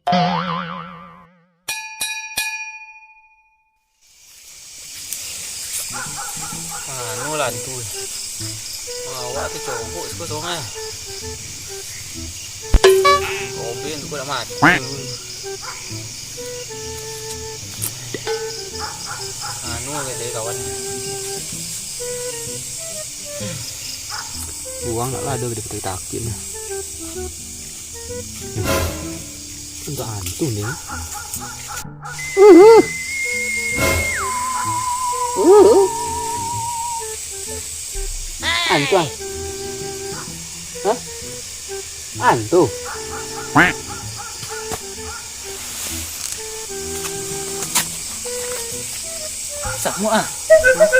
Anu lah tu. Awak tu cowok suka songai. Robin tu dah mati. Anu dia kawan. Buang lah ada kita takin. Untuk hantu nih. Hantu. Hah? Hantu.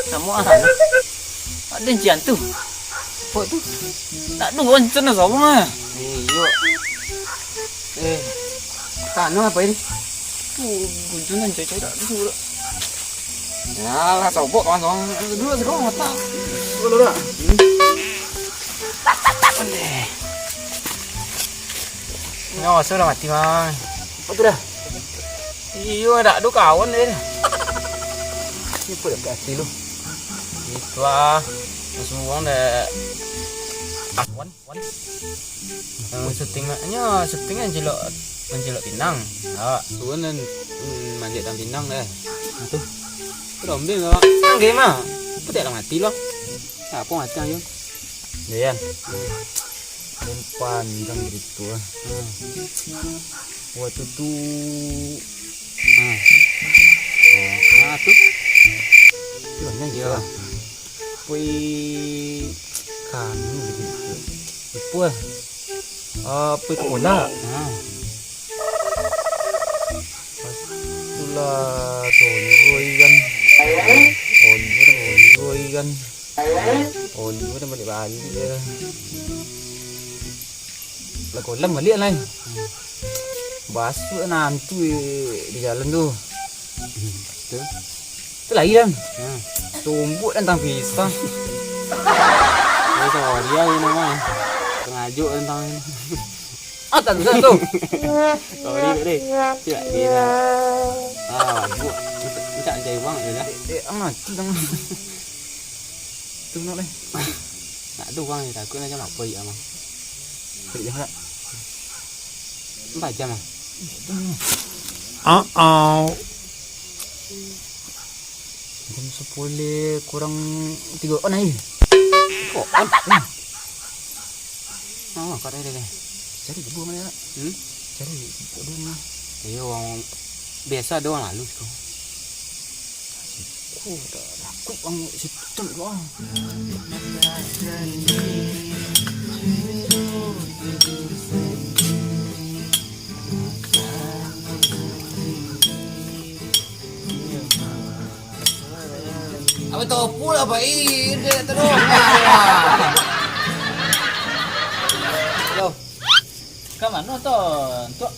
Sama ada jantu. Apa tu? Tak ada orang sana sama. Iyo. Kanu apa ini? Tu bujunan cecek tak tu. Ya lah sobok kawan-kawan. Dulu sekarang mata. Dulu dah. Nyawa sudah mati mah. Apa tu dah? Iyo tak ada kawan dia. Ini pun dah kasih lu. Itulah semua dah wan settingnya menjelok Pinang. Tuan dan manjat dalam Pinang dah. Itu Rombil lah. angge mah. Apa tak mati loh? Apa mati ayo? Dean. Dan panjang gitu ah. Waktu tu Nah tu. Tuannya dia lah. Pui kanu gitu. Apa? Pui kola. Pula tonjoi kan. Tonjoi kan. Tonjoi dah balik balik dia. Lah kolam balik lah. Basuh nanti di jalan tu. Tu. Tu lagi kan. Tumbuk tentang pisang. Ini sama dia ini nama. Pengajuk tentang ini. Tak bisa tu. Sorry deh. Tidak dia. Bu. Kita cari uang je lah. Mati dah. Tu nak leh. Nak ada uang ni takut nak macam apa ya mah. Beri jam tak? 4 jam ah. Jam 10 kurang 3 on aja. Kok on? Kau dah deh. Cari ibu mana nak? Cari ibu dulu. Iya orang biasa ada orang lalu kau. Aku dah laku bang situ doang. Apa tahu pula apa ini terus. Yo. Ke mana tu? Tu.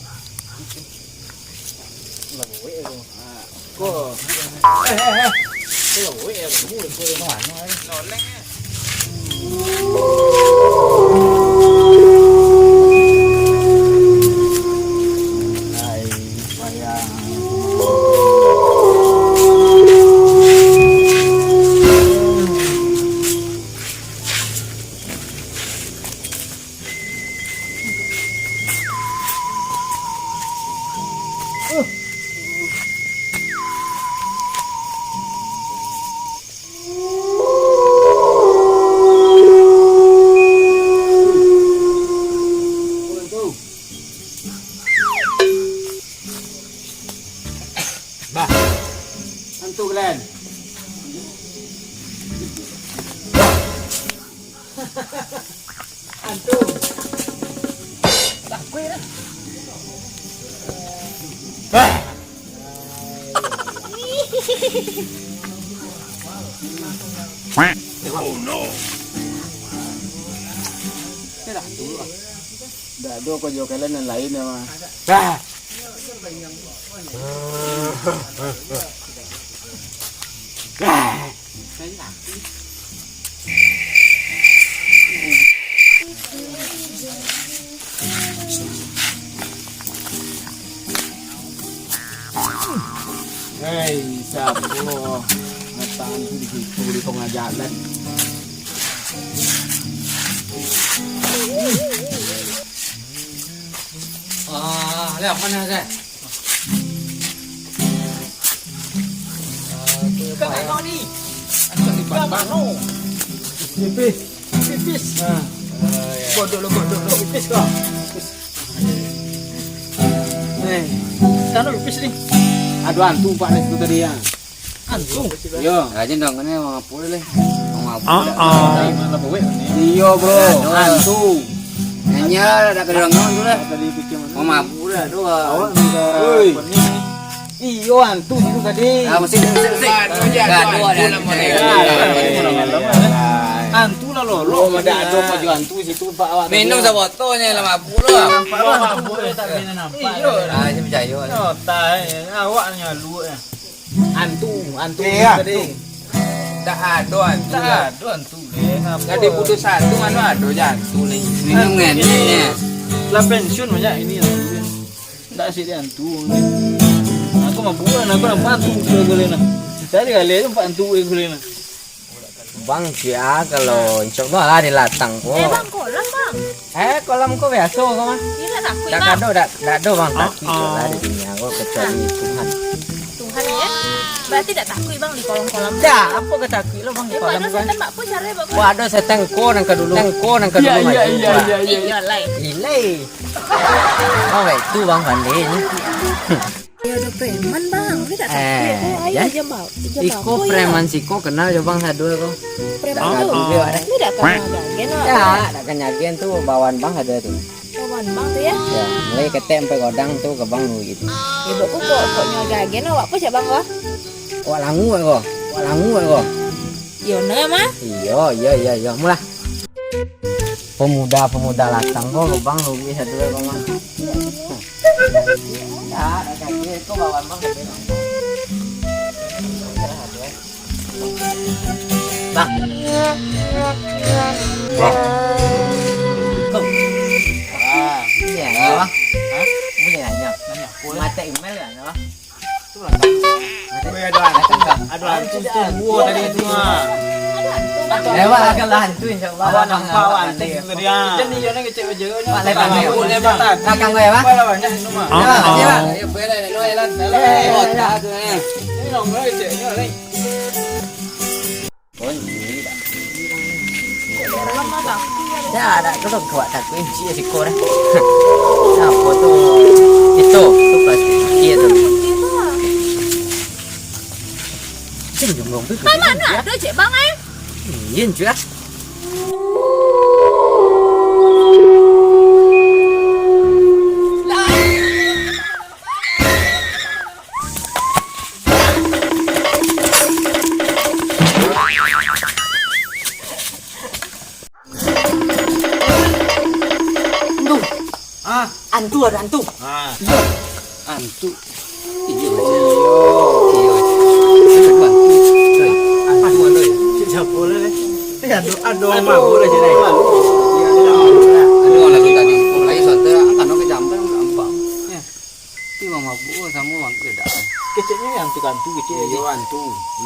Lagu aku. Kau. Lagu aku mula kau yang mana? Noleng. Hai, sayang. Bah, hantu Glenn. Hantu. Takut dah. Bah. Oh no. Ini dah hantu lah. Dah ada kau jual kalian yang lain mah. Bah. Siapa Nataan di situ di tengah jalan. Lihat mana saya? Kau kau ni. Kau mana? Pipis. Pipis. Kodok pipis kau. Sekarang pipis ni. Aduh antu pak ni tadi ya. Antu. Yo. Aja dong kan mau apa deh? Mau apa? Mana bawa ni? Iyo bro. Antu. Hanya ada kedengaran tu lah. Mau mabuk dah doa. Oi. Iyo antu itu tadi. Mesti. Gaduh ada. Antu lah lo ada maju antu situ pak awak. Minum sabotonya lah mabuk lah. Mabuk tak kena nampak. Iyo. Saya percaya. Oh, tak awaknya lu ya. Antu tadi. Tak ada antu. Tadi putus satu mana ada jantu ni. Minum ngennya. Lah pensiun banyak ini antu. Tak sih dia antu ni. Aku mabuan aku nampak antu gulena. Cari kali nampak antu gulena. Bang sia kalau insyaallah lah di latang ko. Bang kolam bang. Kolam ko biasa ko mah. Ini tak takut Tak bang. ada bang taki lah di dunia ko kecuali Tuhan. Tuhan ya. Berarti tak takut bang di kolam-kolam. Dah, apa ketakui lo bang di Ya kolam mana bukan? setan mak pun cara bang. Waduh setan ko nang kedulu. Iya lai. Ilai. Oh, itu bang pandai ni. Ya udah preman bang. Ini tak takut. Ayo ya. aja bang. Iko preman siko kenal jo bang sadul ko. Preman tu. Ini tak kenal gagen. Ya, ada kenyakian tuh bawaan bang ada tuh. Kawan bang tu ya. Ya, mulai ketem sampai godang tuh ke bang lu gitu. Ibu ku kok nyo gagen awak apa cak bang wah? Wak langu ko. Wak langu ko. Yo nama. Iya. Mulah. Pemuda latang ko ke bang lu bisa dulu bang. Ya, ada kaki itu bawaan bang gede. Bang. Iya, ya, Bang. Hah? Ini nanya. Mata email ya, Bang? Ada antu buah tadi itu mah. Lewat agak hantu insyaallah. Awak nampak antu tadi ya. Jadi jangan kecil aja. Pak lebar lebar. Kakang gue, Bang. Banyak itu mah. Ya, Bang. Ayo bela ni lo elan. Oh, tak tu ni. Ini nomor kecil ni ni. Lama bang. Ya, ada kalau kuat tak kunci si kor. Apa tu? Itu pas dia tu. Cing jom tu. Mana ada cik bang eh? Yin juga. Antu ada antu. Antu. Iya. Siapa boleh ni? Ada mabuk dah jadi. Aduh lagi tadi lagi soter kan no kejampan nampak. Ya. Ti bang mabuk sama bang beda. Kecilnya yang tu antu kecil. Yo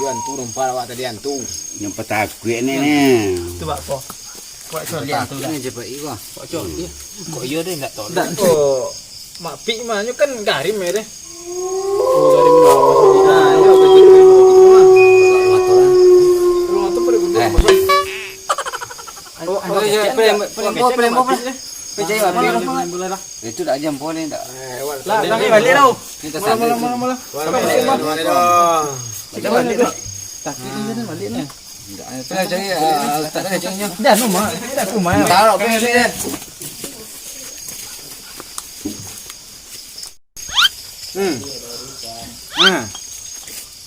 antu rumpah awak tadi antu. Yang petakui ni. Tu bak apa? Kau Lihat tu ni cepat iko. Kok cok dia. Kok iya deh enggak tahu. Dan kok mak pik mah kan garim ya deh. Oh garim lah maksudnya. Ya ke jadi rumah tu pada guna maksud. Oh ya, pelemo. Percaya Boleh lah. itu dah jam boleh tak? Lah, balik dah. Kita sampai. Mula. Balik dah. Kita balik dah. Tak ini balik ni. Tak cari, tak ada carinya. Dah rumah. Dah rumah. Taruh pergi.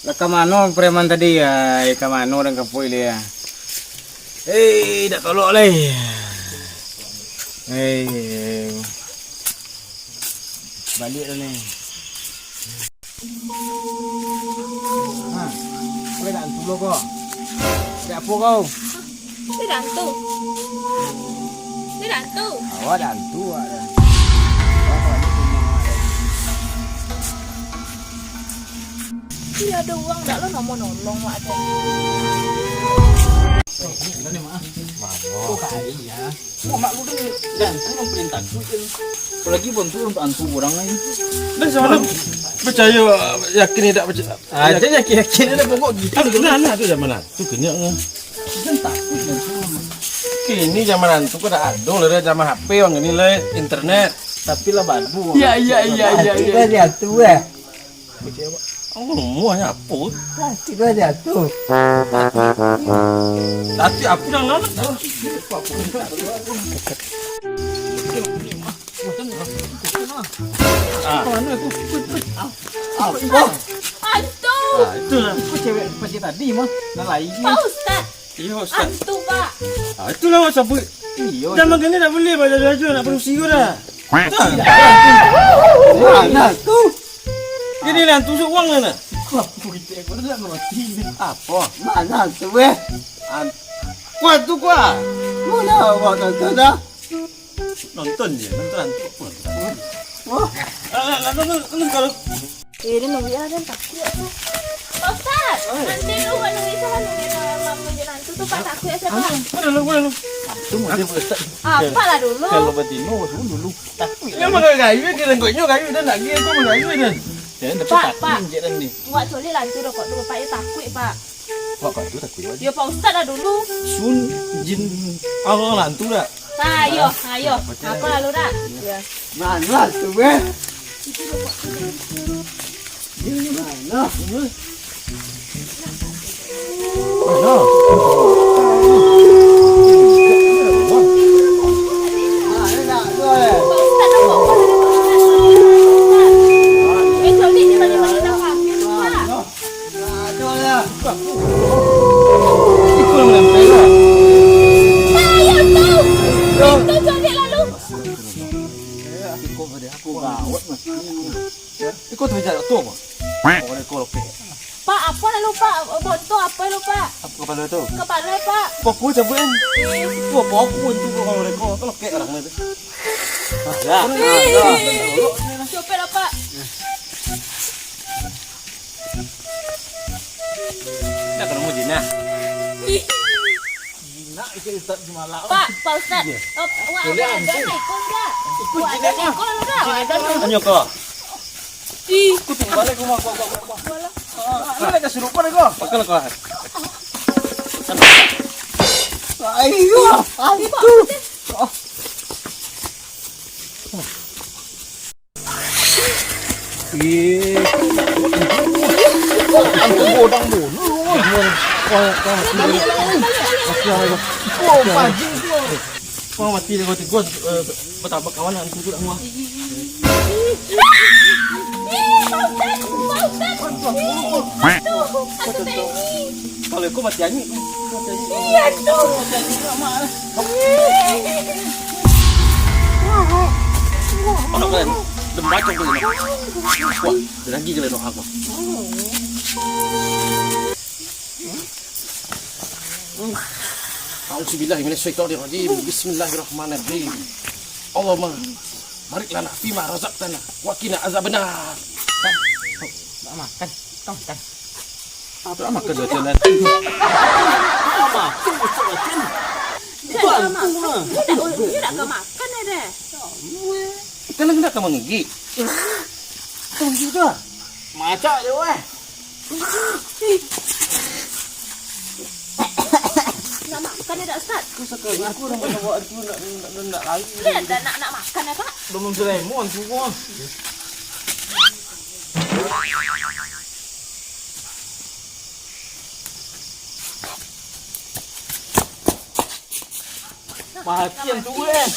Lah ke mana preman tadi ya? Ke mana dan kapoi dia? Dah tolak leh. Balik dah ni. Kau dah antu lo kau. Dah apa kau? Dia dantu. Dia dantu. Awak dah antu ada. Iya ada uang dak lo mau nolong mak ada. Ini mah. Oh kaya. Mau mak lu tuh gantung perintah gue. Apalagi bantu untuk antu orang lain. Dan semalam percaya yakin tidak percaya. Aja yakin ada pokok gitu. Nah, itu zaman itu kenyaknya. Kan takut dan semua. Kini zaman itu kan ada lah zaman HP yang ini lah internet. Tapi lah badu. Iya. Dia tua. Oh, semuanya apa? Tiga dia tu. Tapi aku yang nolak. Mana aku? Hantu. Itulah aku cewek pasti tadi mah. Nah lain. Pak Ustaz. Iya, Ustaz. Hantu Pak. Itulah masa bu. Iya. Zaman ini tak boleh baju nak berusia dah. Mana tu? Ini lah tusuk uang mana? Aku gitu aku dah mati. Apa? Mana tu weh? Kuat tu kuat. Mana awak nonton dah? Nonton je, nonton antuk pun. Wah, Nonton kalau Dia nunggu ya dan takut ya. Pak Ustaz, nanti lu nunggu saya nunggu hantu tuh Pak takut ya siapa? mana lu? Itu mau dia Ustaz. Apa lah dulu? Kalau batino suruh dulu. Takut. Yang mana kayu kira kau kayu dan nak kira kau kayu dan. Jangan dapat Pak, takut je ni. Buat coli lantu dah kok dulu Pak ya takut Pak. Kok kau tu takut aja. Ya Pak Ustaz lah dulu. Sun jin Allah lantu dah. Ayo. Apa lalu dah? Ya. mana tu weh? Mana? Mana nak tu eh? Pak Ustaz dah kok Pak. Coli di mana-mana dah Pak. Ada lah. Ikut melampai lah. Saya tahu. Itu coli lalu. Aku gawat mas. Ikut tu jalan tu apa? Orang kau lokek. Pak, apa lalu Pak? Bonto apa lalu Pak? Apa kepala tu? Kepala Pak. Popo cabut kan? Popo tu kalau orang kau lokek orang mana tu? Ya. Sopir lah Pak. Nak kena muji nah. Nak ikut Ustaz semalam. Pak Ustaz. Wah, ada ikut enggak? Ada ikut lalu dah. Anyo kau. Aku tinggal balik rumah kau. Mana nak kasih rupa kau? Pakal kau. Ayo, hantu. Aku bodang dulu. Oh, pagi tu. Kau mati dia kau tiga betapa kawan antu tu dah muah. Kalau kau mati ani. Iya tuh. Orang kalian dembacong tu ni. Wah, lagi kalian nak aku. Auzubillahi minasyaitonirrajim. Bismillahirrahmanirrahim. Allahumma barik lana fima razaqtana wa qina azabannar. Tak makan. Tong kan. Apa makan macam ni? Dia nak makan ada. Kan nak kamu ngigi. Tunggu juga. Macam je weh. Nak makan ada Ustaz. Aku dah bawa aku nak lagi. Dia ada nak makan ya Pak. Belum Sulaiman semua. Matian tu eh.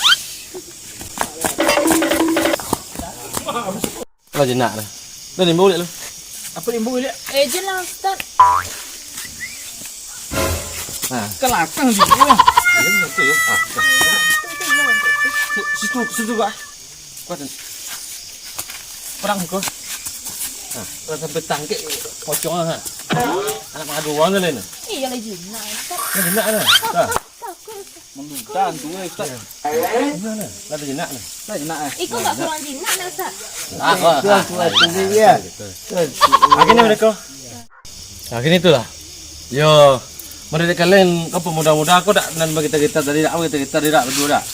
Kalau jenak dah. Dah ni boleh lu. Apa ni boleh? Je lah Ustaz. Kelakang dia. Ya betul ya. Situ bah. Kuat. Perang kau. Orang sampai tangkik pocong lah. Anak mengadu orang dah lain. Iya lah jinak Ustaz. Dah jenak dah. Dah. Takut. Mendutan tu eh Ustaz. Mana? Dah jenak dah. Dah nak eh. Ikut tak kurang jinak dah Ustaz. Ah, Tuan tu dia. Lagi ni mereka. Nah, gini itulah. Yo, mendidik kalian kau pemuda-muda aku dak nan bagi kita tadi dak kita tidak berdua dak.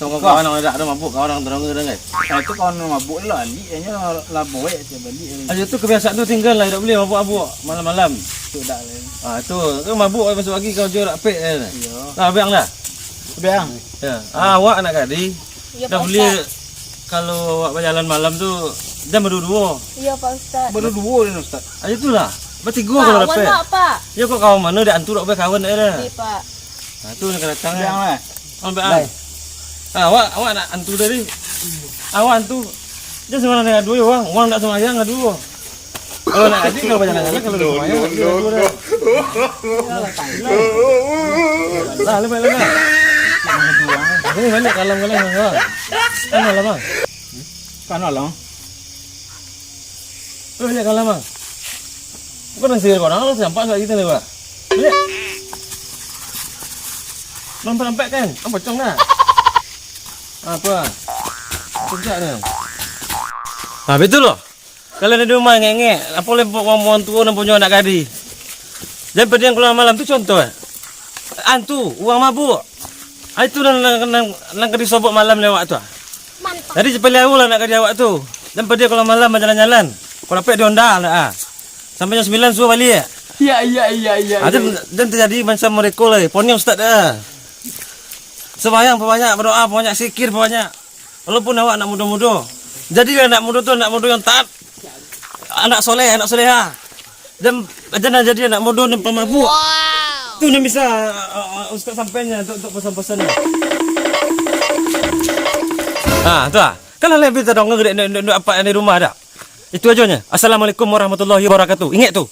Tunggu kawan orang dak ada mabuk kawan orang terang dengan guys. Nah, itu kawan mabuk lah, lianya lah boy aja balik. Aja tu kebiasaan tu tinggal lah tidak boleh mabuk-mabuk malam-malam. Itu dah. Ah itu kau mabuk masuk pagi kau jual pek kan. Iya. Nah, biang dah. Biang. Ya. Awak anak gadis Iya dah Pak boleh Ustaz. kalau awak berjalan malam tu jam berdua. Iya Pak Ustaz. Berdua ni Ustaz. Aja tu lah. Bertiga kalau Pak, dapat. wan Pak. Ya kau kawan mana dak antu dak kawan dah. Di Pak. Nah, tu nak datang Biang kan. lah. Ambil ah. Awak nak antu tadi. Awak antu. Dia sebenarnya dengan dua orang. Orang tak semayang dengan dua. Kalau nak adik kalau jalan-jalan kalau semayang dua dah. Lah lepas. Ini banyak kalam-kalam bang. Kan lah bang. Kan lah. Banyak kalam bang. Bukan nasi kau orang sampai sebab kita lewat. Lihat. Nampak kan? Apa pocong dah? Apa? Sejak ni. Betul loh. Kalian di rumah ngengek, apa boleh ngomong tua dan punya anak gadis. Jangan pergi yang keluar malam tu contoh. Antu, uang mabuk. Itu nang kadi sobok malam lewat tu. Mantap. Jadi cepet lah nak kadi awak tu. Jangan pergi kalau malam jalan-jalan. Kau dapat dionda lah. Sampai jam 9 suruh balik. Iya. Dan terjadi macam mereka lah. Ponyong ustaz dah. Sembahyang banyak, berdoa banyak, zikir banyak. Walaupun awak anak muda-muda. Jadi anak muda tu anak muda yang taat. Anak soleh, anak soleha. Dan jangan jadi anak muda yang pemabuk. Tu yang bisa ustaz sampainya untuk pesan-pesan. Tu ah. Kalau lebih terdong apa di rumah dah. Itu aja nya. Assalamualaikum warahmatullahi wabarakatuh. Ingat tu.